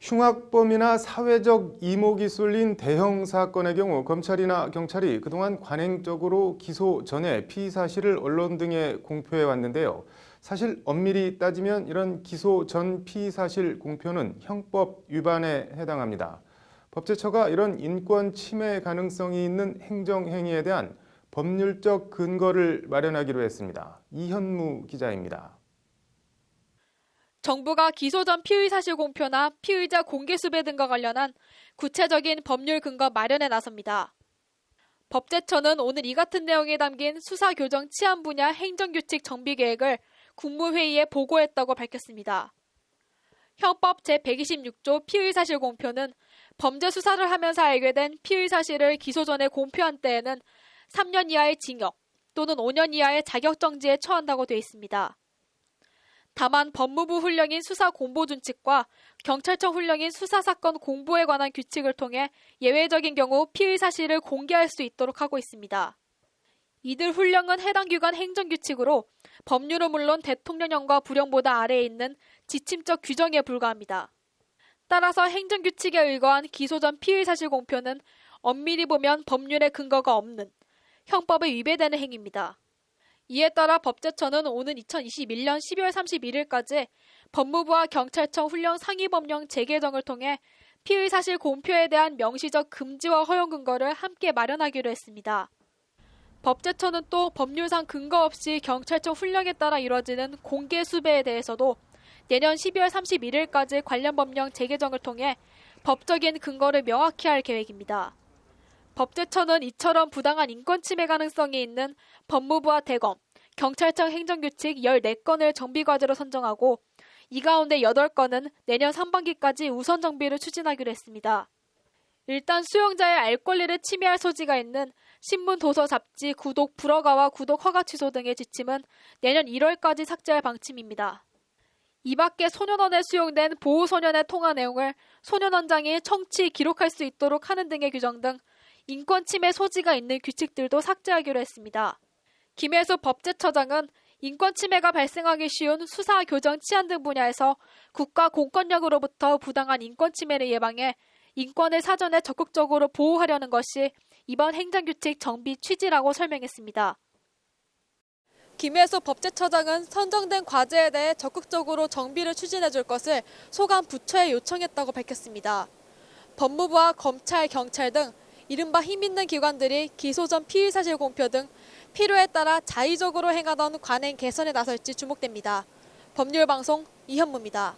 흉악범이나 사회적 이목이 쏠린 대형 사건의 경우 검찰이나 경찰이 그동안 관행적으로 기소 전에 피의 사실을 언론 등에 공표해 왔는데요. 사실 엄밀히 따지면 이런 기소 전 피의 사실 공표는 형법 위반에 해당합니다. 법제처가 이런 인권 침해 가능성이 있는 행정행위에 대한 법률적 근거를 마련하기로 했습니다. 이현무 기자입니다. 정부가 기소 전 피의 사실 공표나 피의자 공개 수배 등과 관련한 구체적인 법률 근거 마련에 나섭니다. 법제처는 오늘 이 같은 내용이 담긴 수사 교정 치안 분야 행정규칙 정비 계획을 국무회의에 보고했다고 밝혔습니다. 형법 제126조 피의 사실 공표는 범죄 수사를 하면서 알게 된 피의 사실을 기소 전에 공표한 때에는 3년 이하의 징역 또는 5년 이하의 자격정지에 처한다고 되어 있습니다. 다만 법무부 훈령인 수사공보준칙과 경찰청 훈령인 수사사건 공보에 관한 규칙을 통해 예외적인 경우 피의 사실을 공개할 수 있도록 하고 있습니다. 이들 훈령은 해당 기관 행정규칙으로 법률은 물론 대통령령과 부령보다 아래에 있는 지침적 규정에 불과합니다. 따라서 행정규칙에 의거한 기소 전 피의 사실 공표는 엄밀히 보면 법률의 근거가 없는 형법에 위배되는 행위입니다. 이에 따라 법제처는 오는 2021년 12월 31일까지 법무부와 경찰청 훈령 상위법령 재개정을 통해 피의 사실 공표에 대한 명시적 금지와 허용 근거를 함께 마련하기로 했습니다. 법제처는 또 법률상 근거 없이 경찰청 훈령에 따라 이뤄지는 공개 수배에 대해서도 내년 12월 31일까지 관련 법령 재개정을 통해 법적인 근거를 명확히 할 계획입니다. 법제처는 이처럼 부당한 인권 침해 가능성이 있는 법무부와 대검, 경찰청 행정규칙 14건을 정비과제로 선정하고 이 가운데 8건은 내년 상반기까지 우선 정비를 추진하기로 했습니다. 일단 수용자의 알 권리를 침해할 소지가 있는 신문, 도서, 잡지, 구독 불허가와 구독 허가 취소 등의 지침은 내년 1월까지 삭제할 방침입니다. 이 밖에 소년원에 수용된 보호소년의 통화 내용을 소년원장이 청취, 기록할 수 있도록 하는 등의 규정 등 인권 침해 소지가 있는 규칙들도 삭제하기로 했습니다. 김혜수 법제처장은 인권 침해가 발생하기 쉬운 수사, 교정, 치안 등 분야에서 국가 공권력으로부터 부당한 인권 침해를 예방해 인권을 사전에 적극적으로 보호하려는 것이 이번 행정규칙 정비 취지라고 설명했습니다. 김혜수 법제처장은 선정된 과제에 대해 적극적으로 정비를 추진해줄 것을 소관 부처에 요청했다고 밝혔습니다. 법무부와 검찰, 경찰 등 이른바 힘있는 기관들이 기소 전 피의 사실 공표 등 필요에 따라 자의적으로 행하던 관행 개선에 나설지 주목됩니다. 법률방송 이현무입니다.